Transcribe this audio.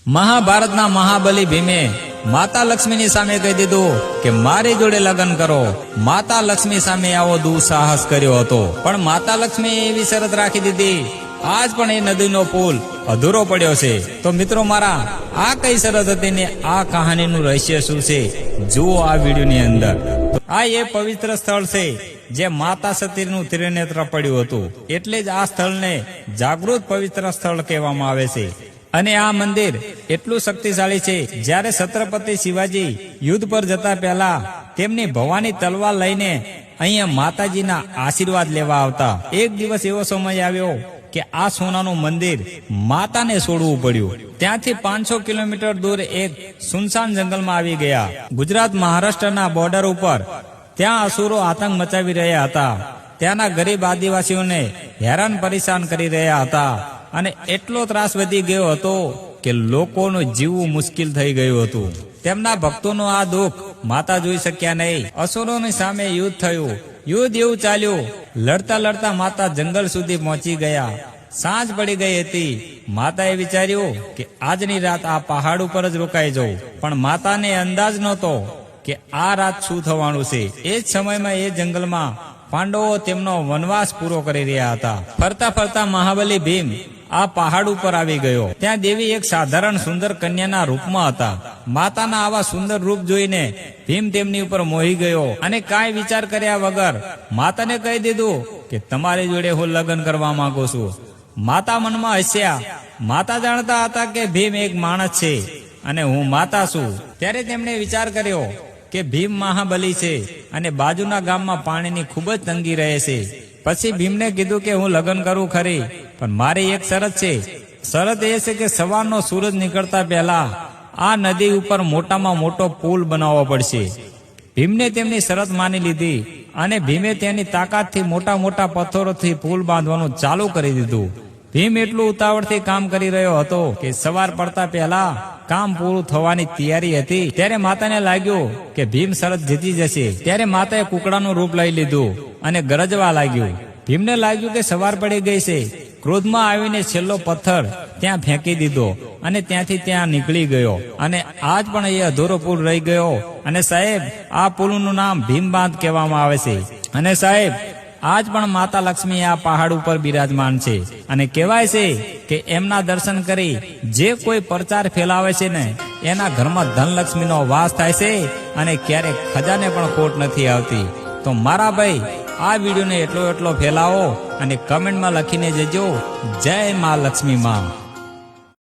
મહાભારતના મહાબલી ભીમે માતા લક્ષ્મીની સામે કહી દીધું કે મારી જોડે લગ્ન કરો. માતા લક્ષ્મી સામે આવો દુઃસાહસ કર્યો હતો, પણ માતા લક્ષ્મીએ એવી શરત રાખી દીધી, આજ પણ એ નદીનો પુલ અધૂરો પડ્યો છે. તો મિત્રો મારા, આ કઈ શરત હતી ને આ કહાનીનું રહસ્ય શું છે, જુઓ આ વિડીયોની અંદર. આ એ પવિત્ર સ્થળ છે જે માતા સતીનું ત્રિનેત્ર પડ્યું હતું, એટલે જ આ સ્થળને જાગૃત પવિત્ર સ્થળ કહેવામાં આવે છે. અને આ મંદિર એટલું શક્તિશાળી છે, જ્યારે છત્રપતિ શિવાજી યુદ્ધ પર જતા પહેલા તેમની ભવાની તલવાર લઈને અહીંયા માતાજીના આશીર્વાદ લેવા આવતા. એક દિવસ એવો સમય આવ્યો કે આ સોનાનું મંદિર માતાને છોડવું પડ્યું. ત્યાંથી 500 કિલોમીટર દૂર એક સુનસાન જંગલમાં આવી ગયા. ગુજરાત મહારાષ્ટ્રના બોર્ડર ઉપર ત્યાં અસુરો આતંક મચાવી રહ્યા હતા. ત્યાંના ગરીબ આદિવાસીઓને હેરાન પરેશાન કરી રહ્યા હતા, અને એટલો ત્રાસ વધી ગયો હતો કે લોકોનું જીવવું મુશ્કેલ થઈ ગયું હતું. તેમના ભક્તોનું આ દુઃખ માતા જોઈ શક્યા નહીં. અસુરોની સામે યુદ્ધ થયું. યુદ્ધ એવું ચાલ્યું, લડતા લડતા માતા જંગલ સુધી પહોંચી ગયા. સાંજ પડી ગઈ હતી. માતાએ વિચાર્યું કે આજની રાત આ પહાડ ઉપર જ રોકાઈ જવું, પણ માતાને અંદાજ નહોતો કે આ રાત શું થવાનું છે. એ જ સમયમાં એ જંગલમાં પાંડવો તેમનો વનવાસ પૂરો કરી રહ્યા હતા. ફરતા ફરતા મહાબલી ભીમ આ પહાડ ઉપર આવી ગયો. ત્યાં દેવી એક સાધારણ સુંદર કન્યાના રૂપમાં હતા. માતાના આવા સુંદર રૂપ જોઈને ભીમ તેમની ઉપર મોહી ગયો, અને કાંઈ વિચાર કર્યા વગર માતાને કહી દીધું કે તમારી જોડે હું લગ્ન કરવા માંગુ છું. માતા મનમાં હસ્યા. માતા જાણતા હતા કે ભીમ એક માણસ છે અને હું માતા છું. ત્યારે તેમણે વિચાર કર્યો કે ભીમ મહાબલી છે અને બાજુના ગામમાં પાણીની ખૂબ જ તંગી રહે છે. પછી ભીમને કીધું કે હું લગ્ન કરું ખરી, પણ મારી એક શરત છે. શરત એ છે કે સવારનો સૂરજ નીકળતા પહેલા આ નદી ઉપર મોટામાં મોટો પુલ બનાવવો પડશે. ભીમને તેમની શરત માની લીધી, અને ભીમે તેની તાકાતથી મોટા મોટા પથ્થરોથી પુલ બાંધવાનું ચાલુ કરી દીધું. ભીમ એટલું ઉતાવળથી કામ કરી રહ્યો હતો કે સવાર પડતા પહેલા કામ પૂરું થવાની તૈયારી હતી. ત્યારે માતાને લાગ્યું કે ભીમ શરત જીતી જશે. ત્યારે માતાએ કુકડાનું રૂપ લઈ લીધું અને ગરજવા લાગ્યું. ભીમને લાગ્યું કે સવાર પડી ગઈ છે. ક્રોધમાં આવીને છેલ્લો પથ્થર ત્યાં ફેંકી દીધો અને ત્યાંથી ત્યાં નીકળી ગયો. અને આજ પણ એ અધૂરો પુલ રહી ગયો. અને સાહેબ, આ પુલનું નામ ભીમબાંધ કહેવામાં આવે છે. અને સાહેબ, આજ પણ માતા લક્ષ્મી આ પહાડ ઉપર બિરાજમાન છે, અને કહેવાય છે કે એમના દર્શન કરી જે કોઈ પ્રચાર ફેલાવે છે ને, એના ઘરમાં ધનલક્ષ્મીનો વાસ થાય છે, અને ક્યારેક ખજાને પણ ખોટ નથી આવતી. તો મારા ભાઈ, આ વિડીયોને એટલો ફેલાવો અને કમેન્ટમાં લખીને જજો, જય મા લક્ષ્મી માં.